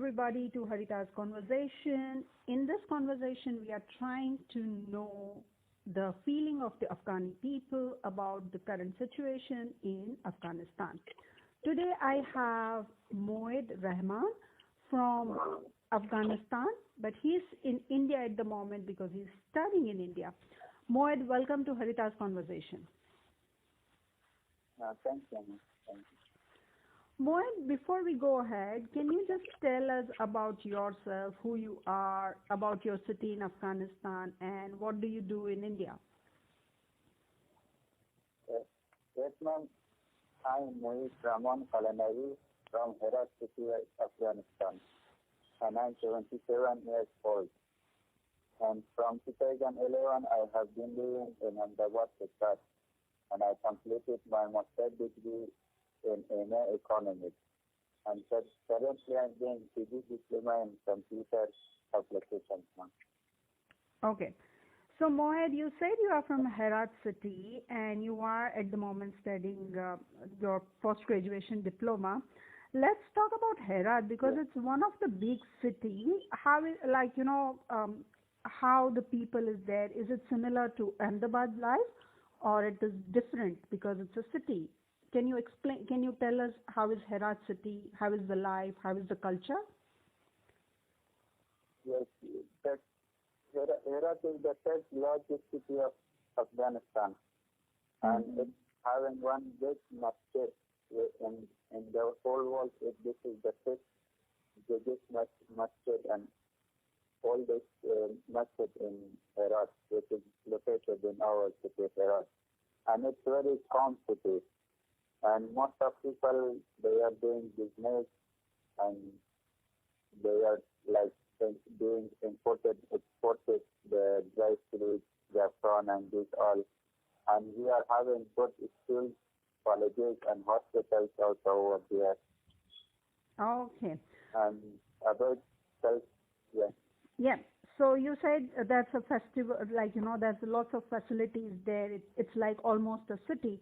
everybody to Harita's conversation. In this conversation, we are trying to know the feeling of the Afghani people about the current situation in Afghanistan. Today, I have Moeid Rahman from Afghanistan, but he's in India at the moment because he's studying in India. Moeid, welcome to Harita's conversation. Thanks, Anna. Thank you. Moeed, before we go ahead, can you just tell us about yourself, who you are, about your city in Afghanistan, and what do you do in India? Yes, ma'am. I'm Moeid Qalanowi from Herat city, Afghanistan, and I'm 77 years old. And from 2011, I have been living in Ahmedabad, Gujarat, and I completed my master's degree in MA Economics. And currently I'm doing PG diploma in computer applications. Okay. So Moeed, you said you are from Herat city and you are at the moment studying your post-graduation diploma. Let's talk about Herat because it's one of the big cities. How is, how the people is there? Is it similar to Ahmedabad life or it is different because it's a city? Can you explain, can you tell us how is Herat city, how is the life, how is the culture? Yes, that Herat is the third largest city of Afghanistan, and it's having one big masjid in the whole world. This is the fifth biggest masjid and oldest masjid in Herat, which is located in our city, Herat, and it's very calm city. And most of people, they are doing business and they are like doing imported, exported, the dry fruit, saffron and this all. And we are having good schools, colleges and hospitals also over there. Okay. And about self, yeah. Yeah. So you said that's a festival, there's lots of facilities there. It's like almost a city.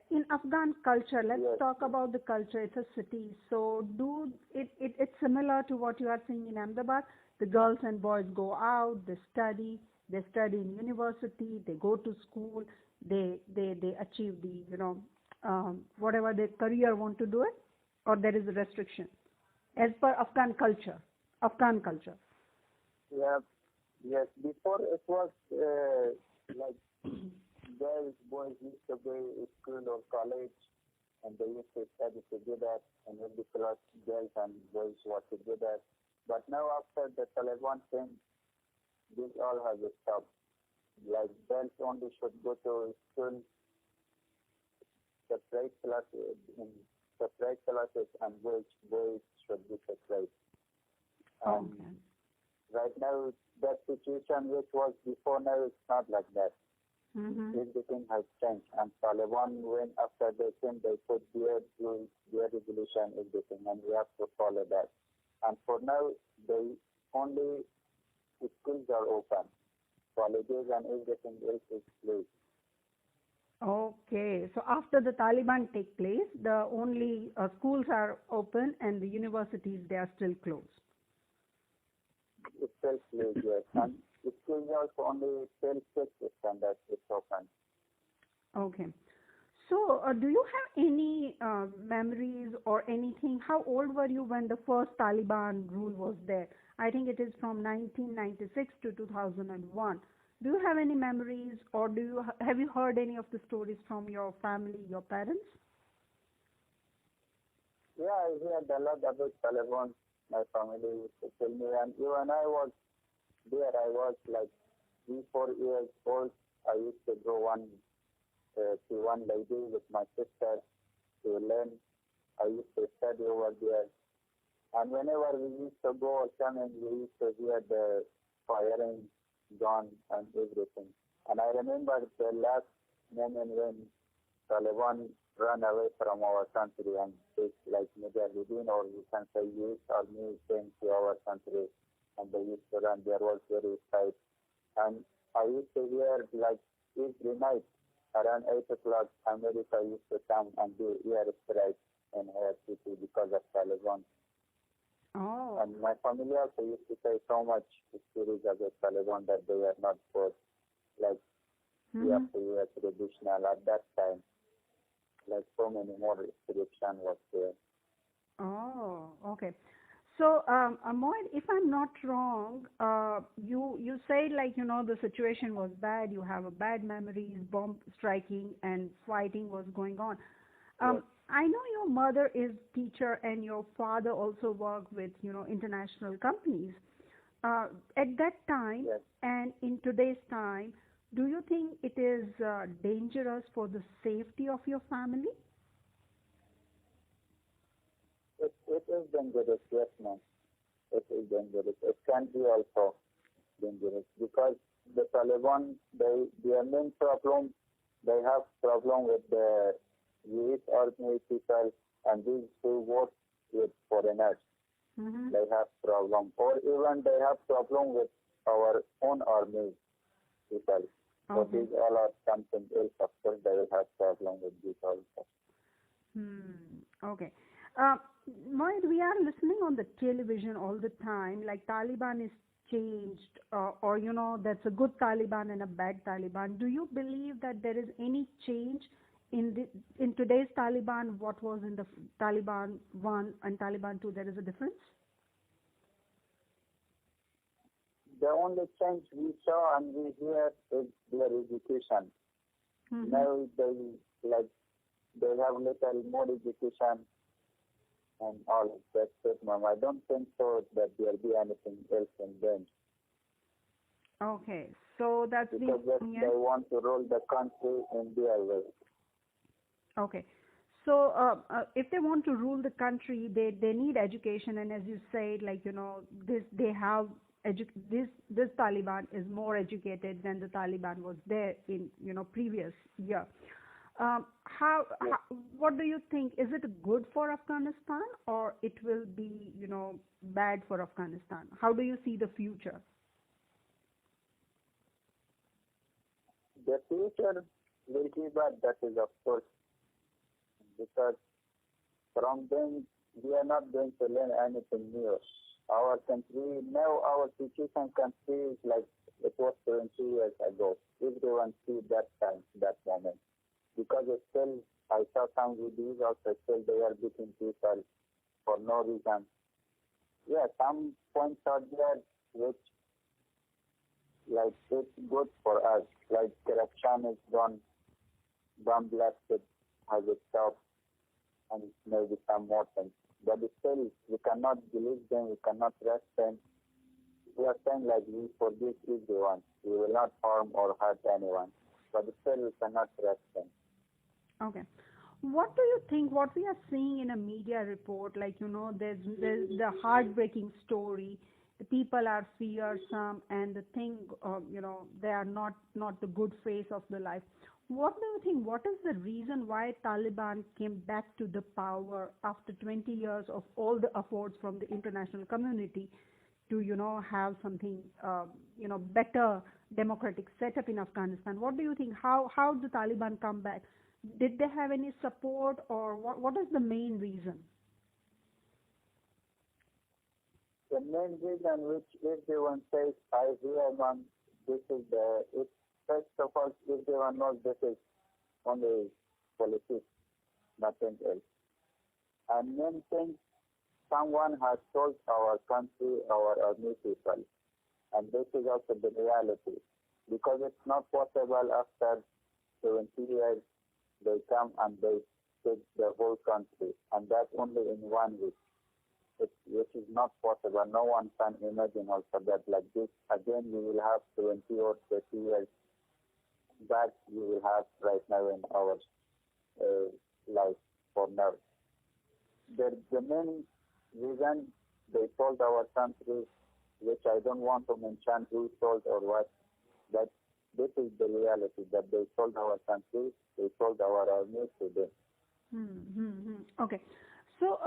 In Afghan culture, let's talk about the culture. It's a city. So it's similar to what you are seeing in Ahmedabad. The girls and boys go out, they study in university, they go to school, they achieve the, whatever their career want to do it, or there is a restriction as per Afghan culture. Yeah, yes. Before it was like girls, boys used to go to school or college, and they used to study together, and in the class, girls and boys were together. But now after the Taliban came, this all has stopped. Like girls only should go to school, separate classes, and boys should be separate. Right now, that situation which was before now is not like that. Everything has changed, and Taliban, when after they came, they put their rules, their regulation, everything, and we have to follow that. And for now, they only schools are open, colleges and everything else is closed. Okay, so after the Taliban take place, the only schools are open and the universities, they are still closed. It's still closed, yes. And schools also only till 6th standard is open. Okay. So, do you have any memories or anything? How old were you when the first Taliban rule was there? I think it is from 1996 to 2001. Do you have any memories, or have you heard any of the stories from your family, your parents? Yeah, I heard a lot about Taliban. My family used to tell me, and when I was there, I was like 3-4 years old. I used to go to one lady with my sister to learn. I used to study over there. And whenever we used to go or come in, we used to hear the firing, gun and everything. And I remember the last moment when Taliban ran away from our country and it's like Mujahideen, or you can say youth army came to our country and they used to run. There was very tight. And I used to hear like every night around 8 o'clock, America used to come and do air strikes in our city because of Taliban. Oh. And my family also used to say so much stories about Taliban that they were not good, like year Mm-hmm. after year traditional at that time. Like so many more restriction was there. Oh, okay. So, Moed, if I'm not wrong, you said like the situation was bad. You have a bad memories, bomb striking and fighting was going on. Yes, I know your mother is teacher and your father also worked with international companies. At that time yes. and in today's time, do you think it is dangerous for the safety of your family? It is dangerous, yes, ma'am. It is dangerous. It can be also dangerous because the Taliban, their main problem, they have problem with the youth army people and these who work with foreigners. Mm-hmm. They have problem, or even they have problem with our own army people. So Okay. these all are something else. Of course, they will have problem with this also. Okay. Uh, Mohit, we are listening on the television all the time, like Taliban is changed, or that's a good Taliban and a bad Taliban. Do you believe that there is any change in today's Taliban? What was in the Taliban one and Taliban two? There is a difference. The only change we saw and we hear is their education. Mm-hmm. Now like they have little more education and all. That's it, ma'am. I don't think so that there will be anything else in them Okay, so that's the because just yes. they want to rule the country in their way. Okay. So, if they want to rule the country, they need education, and as you said, like this they have this Taliban is more educated than the Taliban was there in previous year. Yes. How what do you think? Is it good for Afghanistan or it will be bad for Afghanistan? How do you see the future? The future will be bad, that is of course, because from them we are not going to learn anything new. Our country, now our situation country is like it was 20 years ago. Everyone see that time, that moment. Because it's still, I saw some videos also still they are beating people for no reason. Yeah, some points are there which like it's good for us. Like corruption is gone, bomb blasted has stopped, and maybe some more things. But still, we cannot believe them, we cannot trust them. We are saying like we forgive everyone. We will not harm or hurt anyone. But still, we cannot trust them. Okay. What do you think? What we are seeing in a media report, like there's the heartbreaking story. The people are fearsome, and the thing, they are not the good face of the life. What do you think? What is the reason why Taliban came back to the power after 20 years of all the efforts from the international community to have something better democratic setup in Afghanistan? What do you think? How the Taliban come back? Did they have any support, or what is the main reason? The main reason which everyone says, I hear man, this is first of all, everyone knows this is only politics, nothing else. And main thing, someone has told our country, our army people, and this is also the reality, because it's not possible after 70 years they come and they take the whole country, and that only in 1 week, which is not possible. No one can imagine also that like this. Again, we will have 20 or 30 years back we will have right now in our life for now. The main reason they told our country, which I don't want to mention who told or what, but this is the reality that they told our country, they told our army to them. Okay. So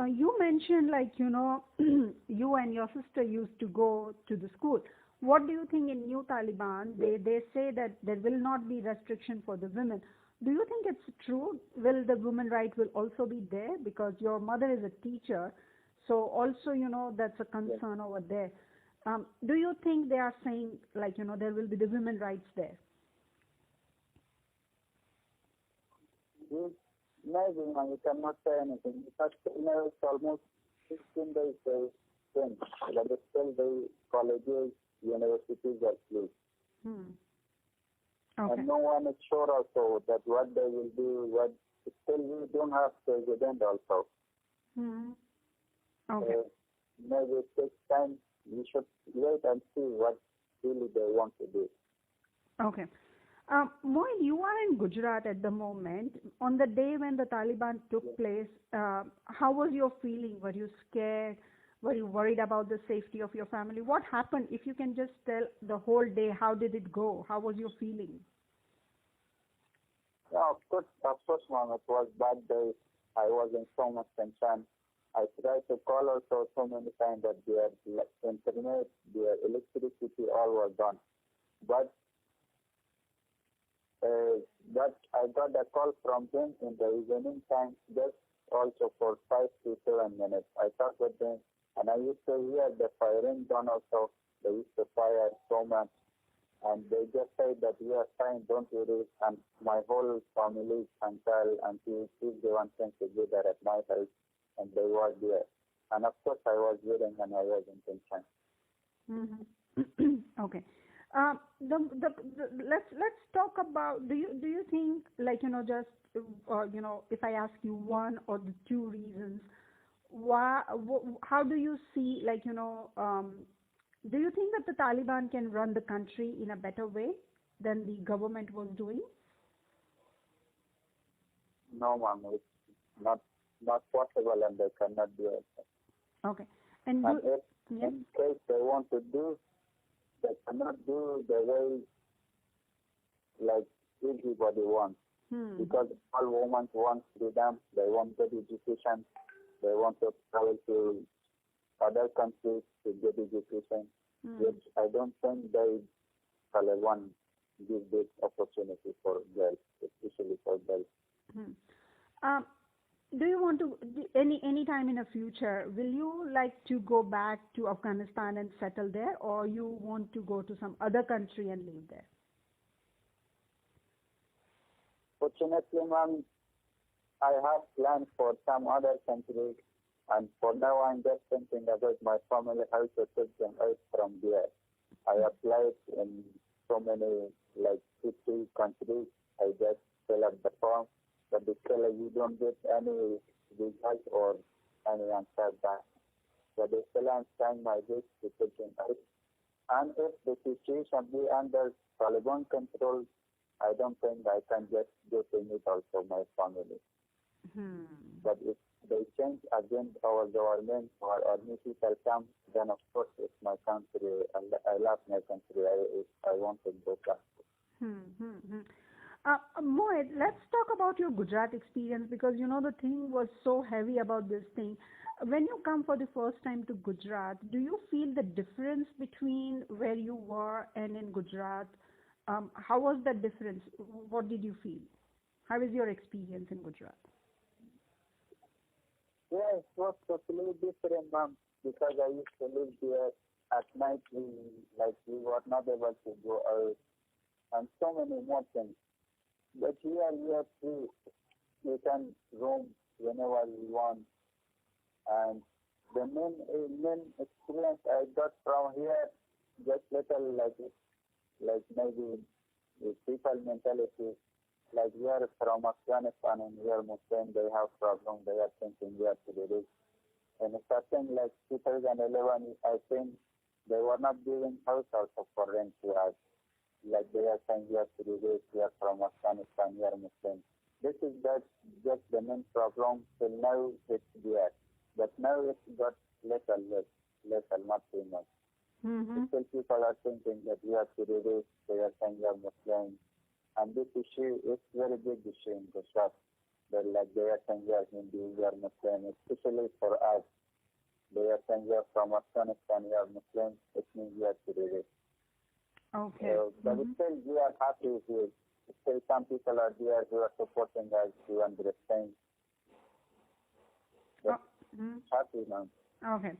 you mentioned like you and your sister used to go to the school. What do you think in New Taliban? They say that there will not be restriction for the women. Do you think it's true? Will the women right will also be there because your mother is a teacher? So also, that's a concern over there. Do you think they are saying, like, there will be the women rights there? Maybe, man, you cannot say anything because it's almost 16 days they change, but still the colleges, universities are closed. Okay. And no one is sure also that what they will do, still we don't have president also. Okay. Maybe it takes time. We should wait and see what really they want to do. Okay. Moeid, you are in Gujarat at the moment. On the day when the Taliban took place, how was your feeling? Were you scared? Were you worried about the safety of your family? What happened? If you can just tell the whole day, how did it go? How was your feeling? Yeah, of course, ma'am. It was bad day. I was in so much tension. I tried to call also so many times that their internet, their electricity, all was done. But I got a call from them in the evening time, just also for 5 to 7 minutes. I talked with them, and I used to hear the firing gun also. They used to fire so much, and they just said that we are fine, don't worry. And my whole family, uncle, auntie, everyone came together at my house, and they were there. And of course, I was waiting, and I was in tension. Okay. Let's talk about. Do you think, like, just if I ask you one or the two reasons, how do you see, like, do you think that the Taliban can run the country in a better way than the government was doing? No, ma'am, it's not possible, and they cannot do it. Okay. And if in case they want to do, they cannot do the way like everybody wants. Because all women want freedom, they want good education, they want to travel to other countries to get education, which I don't think they Taliban give this opportunity for girls, especially for girls. Do you want to, any time in the future, will you like to go back to Afghanistan and settle there, or you want to go to some other country and live there? Fortunately, ma'am, I have plans for some other countries, and for now I'm just thinking about my family, how to take them out from there. I applied in so many, like 50 countries. I just fill up the form, but still you don't get any result or any answer back. But still I'm trying my best to take them out. And if the situation be under Taliban control, I don't think I can just go to meet also my family. But if they change again our government or new people come, then of course it's my country. I love my country. I want to go back. Moeid, let's talk about your Gujarat experience, because the thing was so heavy about this thing. When you come for the first time to Gujarat, do you feel the difference between where you were and in Gujarat? How was that difference? What did you feel? How is your experience in Gujarat? Yeah, it was totally different, ma'am, because I used to live there. At night, we were not able to go out, and so many more things. But here we are free. We can roam whenever we want. And the main experience I got from here, just little like maybe the people mentality. Like we are from Afghanistan and we are Muslim, they have problems, they are thinking we are to do this. And starting like 2011, I think they were not giving house also for rent to us. Like they are saying we are to do this, we are from Afghanistan, we are Muslim. This is just the main problem. Till now it's there. But now it's got little, not too much. Still people are thinking that we are to do this, they are saying we are Muslim. And this issue is very big issue in Gujarat. They are saying we are Hindu, we are Muslim, especially for us. They are saying we are from Afghanistan, we are Muslim, it means we are to do this. Okay. But still we are happy here. Still some people are there who are supporting us to understand. Happy now. Okay.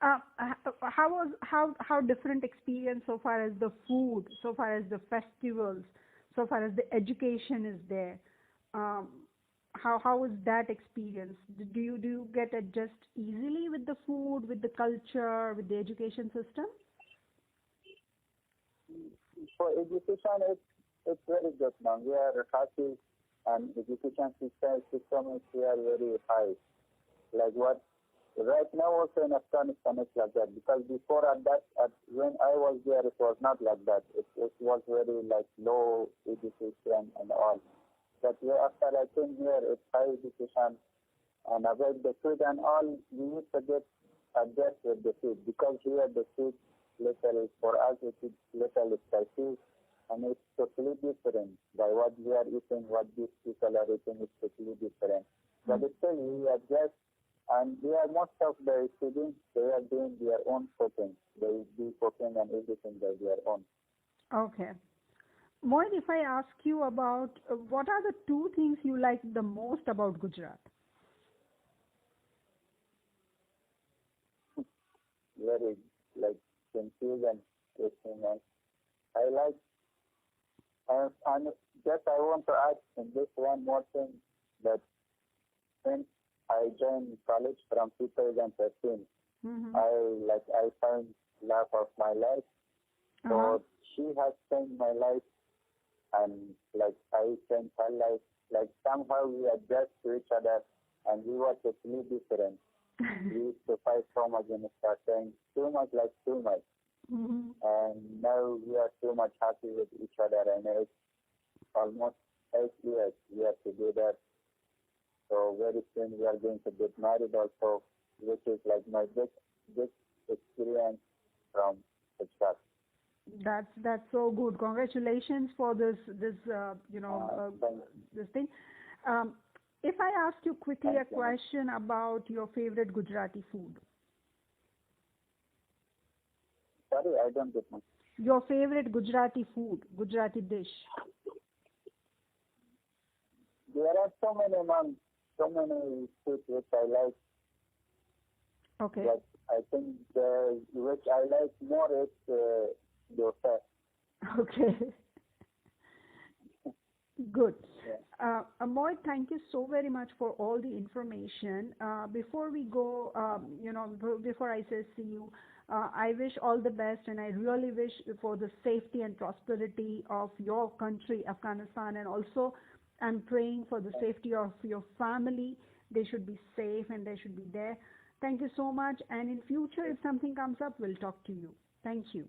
How different experience so far as the food, so far as the festivals, so far as the education is there? Um, how is that experience? Do you get adjust easily with the food, with the culture, with the education system? For education, it's very good now. We are happy, and education system is here very high. Like what right now also in Afghanistan it's like that, because before when I was there it was not like that. It was very like low education and all. But after I came here it's high education, and about the food and all, we need to get adjust with the food, because here the food little for us it is little spicy, and it's totally different by what we are eating, what these people are eating is totally different. But still we adjust, and we are most of the students they are doing their own cooking. They do cooking and everything by their own. Okay. Moin, if I ask you about what are the two things you like the most about Gujarat? Very like confused and interesting. And I like, and just I want to add in this one more thing, that since I joined college from 2013, I found love of my life. So she has changed my life, and like I changed her life. Like somehow we adjust to each other, and we were totally different. We used to fight so much in starting, too much. And now we are too much happy with each other, and it's almost 8 years we are together. So very soon we are going to get married also, which is like my big experience from the start. That's so good. Congratulations for this this thing. If I ask you quickly a question about your favorite Gujarati food. Sorry, I don't get much. Your favorite Gujarati food, Gujarati dish. There are so many foods which I like. Okay. But I think which I like more is dosa. Okay. Good. Moeid, thank you so very much for all the information. Before we go, before I say see you, I wish all the best, and I really wish for the safety and prosperity of your country, Afghanistan, and also I'm praying for the safety of your family. They should be safe and they should be there. Thank you so much. And in future, if something comes up, we'll talk to you. Thank you.